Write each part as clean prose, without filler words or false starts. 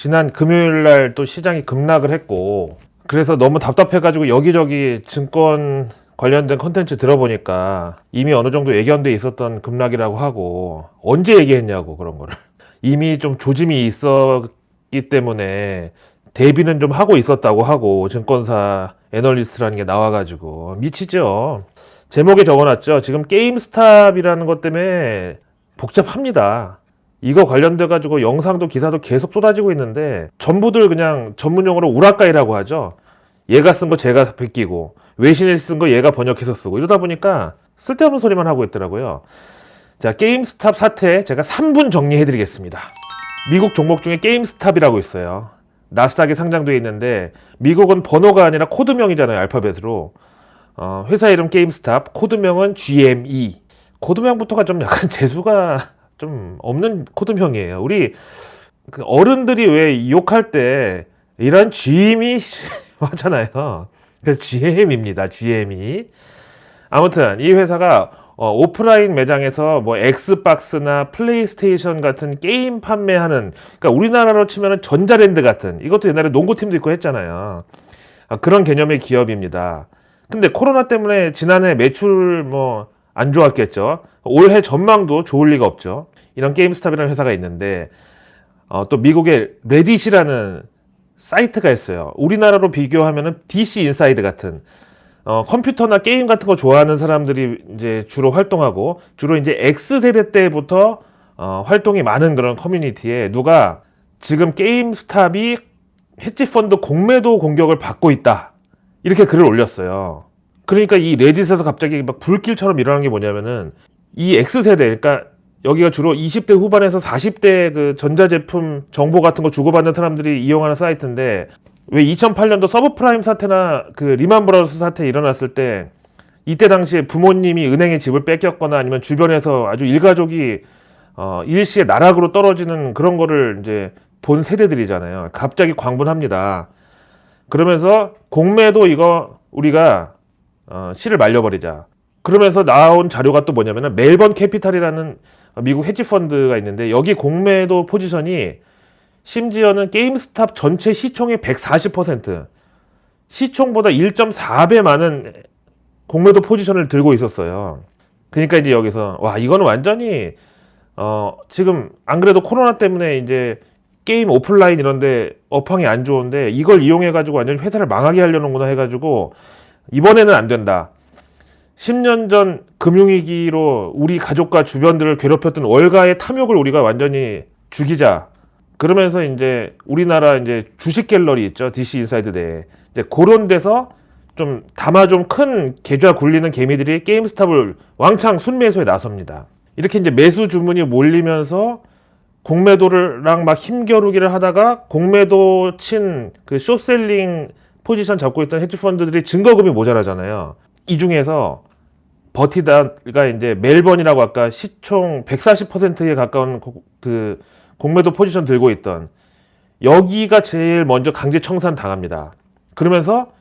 지난 금요일 날 또 시장이 급락을 했고, 그래서 너무 답답해가지고 여기저기 증권 관련된 컨텐츠 들어보니까 이미 어느 정도 예견돼 있었던 급락이라고 하고, 언제 얘기했냐고 그런 거를. 이미 좀 조짐이 있었기 때문에 대비는 좀 하고 있었다고 하고, 증권사 애널리스트라는 게 나와가지고 미치죠. 제목에 적어놨죠. 지금 게임스탑이라는 것 때문에 복잡합니다. 이거 관련돼 가지고 영상도 기사도 계속 쏟아지고 있는데, 전부들 그냥 전문용어로 우라카이라고 하죠. 얘가 쓴 거 제가 베끼고, 외신에 쓴 거 얘가 번역해서 쓰고, 이러다 보니까 쓸데없는 소리만 하고 있더라고요. 자, 게임스탑 사태 제가 3분 정리해 드리겠습니다. 미국 종목 중에 게임스탑이라고 있어요. 나스닥에 상장되어 있는데, 미국은 번호가 아니라 코드명이잖아요, 알파벳으로. 회사 이름 게임스탑, 코드명은 GME. 코드명부터가 좀 약간 재수가 좀 없는 코드명이에요. 우리 그 어른들이 왜 욕할 때 이런 GM이 하잖아요. 그래서 GM입니다. GM이. 아무튼 이 회사가 오프라인 매장에서 뭐 엑스박스나 플레이스테이션 같은 게임 판매하는, 그러니까 우리나라로 치면은 전자랜드 같은, 이것도 옛날에 농구팀도 있고 했잖아요. 그런 개념의 기업입니다. 근데 코로나 때문에 지난해 매출 뭐 안 좋았겠죠. 올해 전망도 좋을 리가 없죠. 이런 게임스탑이라는 회사가 있는데, 또 미국의 레딧이라는 사이트가 있어요. 우리나라로 비교하면은 DC 인사이드 같은, 컴퓨터나 게임 같은 거 좋아하는 사람들이 이제 주로 활동하고, 주로 이제 X세대 때부터 활동이 많은 그런 커뮤니티에 누가 지금 게임스탑이 헤지펀드 공매도 공격을 받고 있다, 이렇게 글을 올렸어요. 그러니까 이 레딧에서 갑자기 막 불길처럼 일어난 게 뭐냐면은, 이 X세대, 그러니까 여기가 주로 20대 후반에서 40대 그 전자제품 정보 같은 거 주고받는 사람들이 이용하는 사이트인데, 왜 2008년도 서브프라임 사태나 그 리만 브라더스 사태 일어났을 때, 이때 당시에 부모님이 은행에 집을 뺏겼거나 아니면 주변에서 아주 일가족이 일시에 나락으로 떨어지는 그런 거를 이제 본 세대들이잖아요. 갑자기 광분합니다. 그러면서 공매도 이거 우리가 씨를 말려버리자. 그러면서 나온 자료가 또 뭐냐면은 멜번 캐피탈이라는 미국 헤지펀드가 있는데, 여기 공매도 포지션이 심지어는 게임스탑 전체 시총의 140%, 시총보다 1.4배 많은 공매도 포지션을 들고 있었어요. 그러니까 이제 여기서 와, 이거는 완전히 지금 안 그래도 코로나 때문에 이제 게임 오프라인 이런데 업황이 안 좋은데, 이걸 이용해 가지고 완전히 회사를 망하게 하려는구나 해가지고 이번에는 안 된다. 10년 전 금융위기로 우리 가족과 주변들을 괴롭혔던 월가의 탐욕을 우리가 완전히 죽이자. 그러면서 이제 우리나라 이제 주식 갤러리 있죠, DC 인사이드 내에. 이제 그런 데서 좀 다마 좀 큰 계좌 굴리는 개미들이 게임스탑을 왕창 순매수에 나섭니다. 이렇게 이제 매수 주문이 몰리면서 공매도랑 막 힘겨루기를 하다가, 공매도 친 그 숏셀링 포지션 잡고 있던 헤지펀드들이 증거금이 모자라잖아요. 이 중에서 버티다가 이제 멜번이라고 아까 시총 140%에 가까운 그 공매도 포지션 들고 있던, 여기가 제일 먼저 강제 청산 당합니다. 그러면서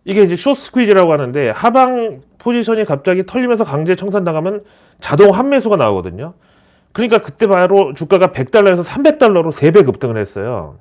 이게 이제 숏 스퀴즈라고 하는데, 하방 포지션이 갑자기 털리면서 강제 청산 당하면 자동 환매수가 나오거든요. 그러니까 그때 바로 주가가 $100에서 $300로 3배 급등을 했어요.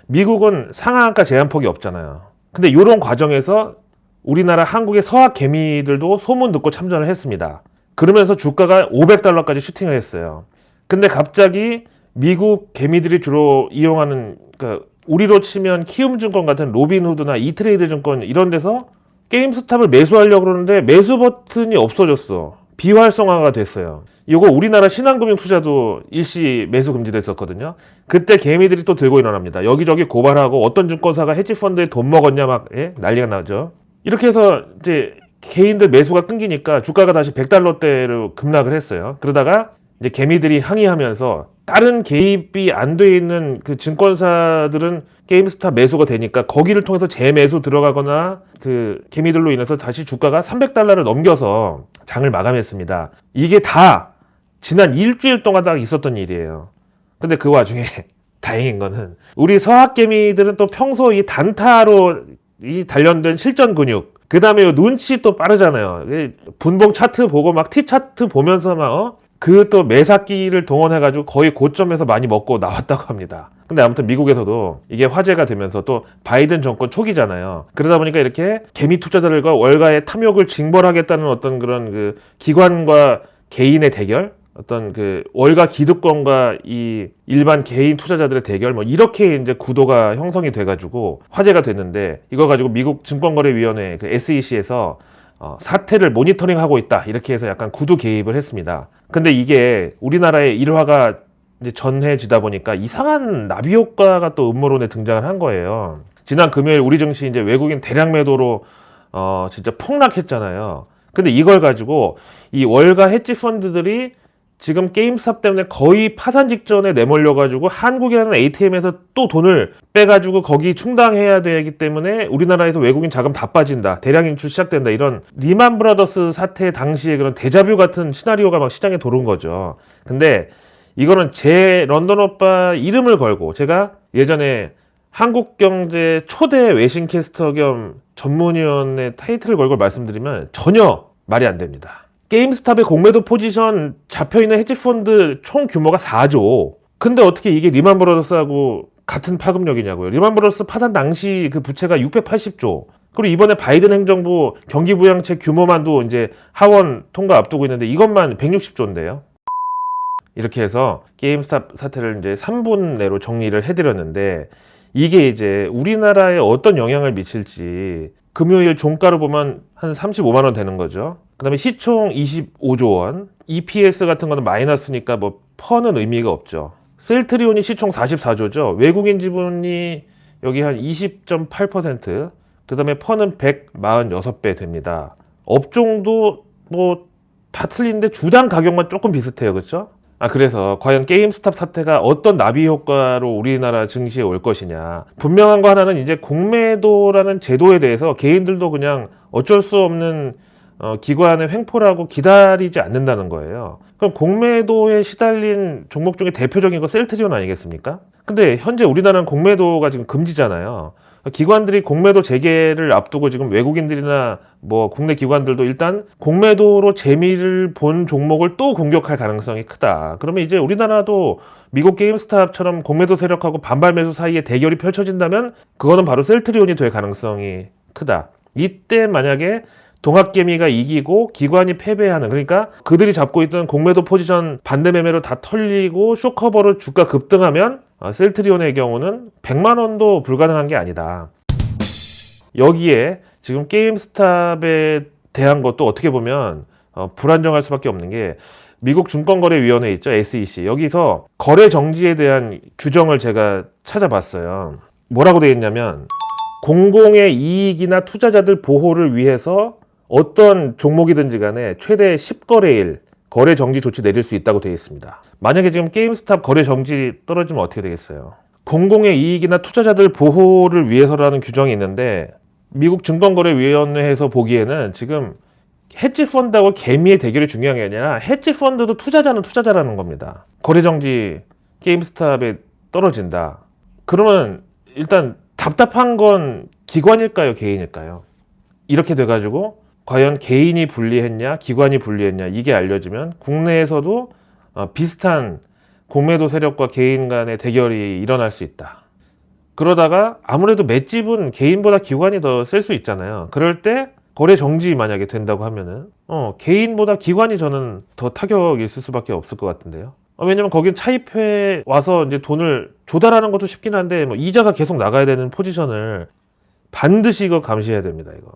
미국은 상한가 제한폭이 없잖아요. 근데 이런 과정에서 우리나라 한국의 서학 개미들도 소문 듣고 참전을 했습니다. 그러면서 주가가 $500까지 슈팅을 했어요. 근데 갑자기 미국 개미들이 주로 이용하는, 그러니까 우리로 치면 키움증권 같은 로빈후드나 이트레이드 증권 이런 데서 게임스탑을 매수하려고 그러는데 매수 버튼이 없어졌어. 비활성화가 됐어요. 이거 우리나라 신한금융투자도 일시 매수 금지됐었거든요. 그때 개미들이 또 들고 일어납니다. 여기저기 고발하고 어떤 증권사가 헤지펀드에 돈 먹었냐 막 난리가 나죠. 이렇게 해서 이제 개인들 매수가 끊기니까 주가가 다시 $100대로 급락을 했어요. 그러다가 이제 개미들이 항의하면서, 다른 개입이 안 돼 있는 그 증권사들은 게임스탑 매수가 되니까 거기를 통해서 재매수 들어가거나, 그 개미들로 인해서 다시 주가가 $300를 넘겨서 장을 마감했습니다. 이게 다 지난 일주일 동안 딱 있었던 일이에요. 근데 그 와중에 다행인 거는, 우리 서학개미들은 또 평소 이 단타로 이 단련된 실전 근육, 그 다음에 눈치 또 빠르잖아요. 분봉 차트 보고 막 T 차트 보면서 막 그 또 매사기를 동원해가지고 거의 고점에서 많이 먹고 나왔다고 합니다. 근데 아무튼 미국에서도 이게 화제가 되면서 또 바이든 정권 초기잖아요. 그러다 보니까 이렇게 개미 투자자들과 월가의 탐욕을 징벌하겠다는 어떤 그런 그 기관과 개인의 대결, 어떤 그 월가 기득권과 이 일반 개인 투자자들의 대결, 뭐 이렇게 이제 구도가 형성이 돼가지고 화제가 됐는데, 이거 가지고 미국 증권거래위원회 그 SEC에서 사태를 모니터링하고 있다 이렇게 해서 약간 구두 개입을 했습니다. 근데 이게 우리나라의 일화가 이제 전해지다 보니까 이상한 나비 효과가 또 음모론에 등장을 한 거예요. 지난 금요일 우리 증시 이제 외국인 대량 매도로 진짜 폭락했잖아요. 근데 이걸 가지고 이 월가 헤지 펀드들이 지금 게임스탑 때문에 거의 파산 직전에 내몰려가지고 한국이라는 ATM에서 또 돈을 빼가지고 거기 충당해야 되기 때문에 우리나라에서 외국인 자금 다 빠진다, 대량 인출 시작된다, 이런 리만 브라더스 사태 당시에 그런 데자뷰 같은 시나리오가 막 시장에 돌은 거죠. 근데 이거는 제 런던 오빠 이름을 걸고, 제가 예전에 한국경제 초대 외신캐스터 겸 전문위원의 타이틀을 걸고 말씀드리면 전혀 말이 안 됩니다. 게임스탑의 공매도 포지션 잡혀있는 헤지펀드 총 규모가 4조. 근데 어떻게 이게 리만 브라더스하고 같은 파급력이냐고요. 리만 브라더스 파산 당시 그 부채가 680조. 그리고 이번에 바이든 행정부 경기부양책 규모만도 이제 하원 통과 앞두고 있는데 이것만 160조인데요. 이렇게 해서 게임스탑 사태를 이제 3분 내로 정리를 해드렸는데, 이게 이제 우리나라에 어떤 영향을 미칠지, 금요일 종가로 보면 한 35만 원 되는 거죠. 그 다음에 시총 25조 원, EPS 같은 거는 마이너스니까 뭐 퍼는 의미가 없죠. 셀트리온이 시총 44조죠. 외국인 지분이 여기 한 20.8%, 그 다음에 퍼는 146배 됩니다. 업종도 뭐 다 틀린데 주당 가격만 조금 비슷해요. 그렇죠? 그래서 과연 게임스탑 사태가 어떤 나비 효과로 우리나라 증시에 올 것이냐. 분명한 거 하나는 이제 공매도라는 제도에 대해서 개인들도 그냥 어쩔 수 없는 기관의 횡포라고 기다리지 않는다는 거예요. 그럼 공매도에 시달린 종목 중에 대표적인 거 셀트리온 아니겠습니까? 근데 현재 우리나라는 공매도가 지금 금지잖아요. 기관들이 공매도 재개를 앞두고 지금 외국인들이나 뭐 국내 기관들도 일단 공매도로 재미를 본 종목을 또 공격할 가능성이 크다. 그러면 이제 우리나라도 미국 게임스탑처럼 공매도 세력하고 반발 매수 사이에 대결이 펼쳐진다면 그거는 바로 셀트리온이 될 가능성이 크다. 이때 만약에 동학개미가 이기고 기관이 패배하는, 그러니까 그들이 잡고 있던 공매도 포지션 반대 매매로 다 털리고 쇼커버로 주가 급등하면 셀트리온의 경우는 100만 원도 불가능한 게 아니다. 여기에 지금 게임스탑에 대한 것도 어떻게 보면 불안정할 수밖에 없는 게, 미국 증권거래위원회 있죠, SEC. 여기서 거래 정지에 대한 규정을 제가 찾아봤어요. 뭐라고 되어 있냐면, 공공의 이익이나 투자자들 보호를 위해서 어떤 종목이든지 간에 최대 10거래일 거래 정지 조치 내릴 수 있다고 되어 있습니다. 만약에 지금 게임스탑 거래 정지 떨어지면 어떻게 되겠어요? 공공의 이익이나 투자자들 보호를 위해서라는 규정이 있는데, 미국 증권거래위원회에서 보기에는 지금 헤지펀드하고 개미의 대결이 중요한 게 아니라 헤지펀드도 투자자는 투자자라는 겁니다. 거래 정지 게임스탑에 떨어진다. 그러면 일단 답답한 건 기관일까요, 개인일까요? 이렇게 돼가지고 과연 개인이 불리했냐, 기관이 불리했냐, 이게 알려지면 국내에서도 비슷한 공매도 세력과 개인 간의 대결이 일어날 수 있다. 그러다가 아무래도 맷집은 개인보다 기관이 더 셀 수 있잖아요. 그럴 때 거래 정지 만약에 된다고 하면은 개인보다 기관이 저는 더 타격이 있을 수밖에 없을 것 같은데요. 왜냐면 거긴 차입해 와서 이제 돈을 조달하는 것도 쉽긴 한데, 뭐 이자가 계속 나가야 되는 포지션을 반드시 이거 감시해야 됩니다, 이거.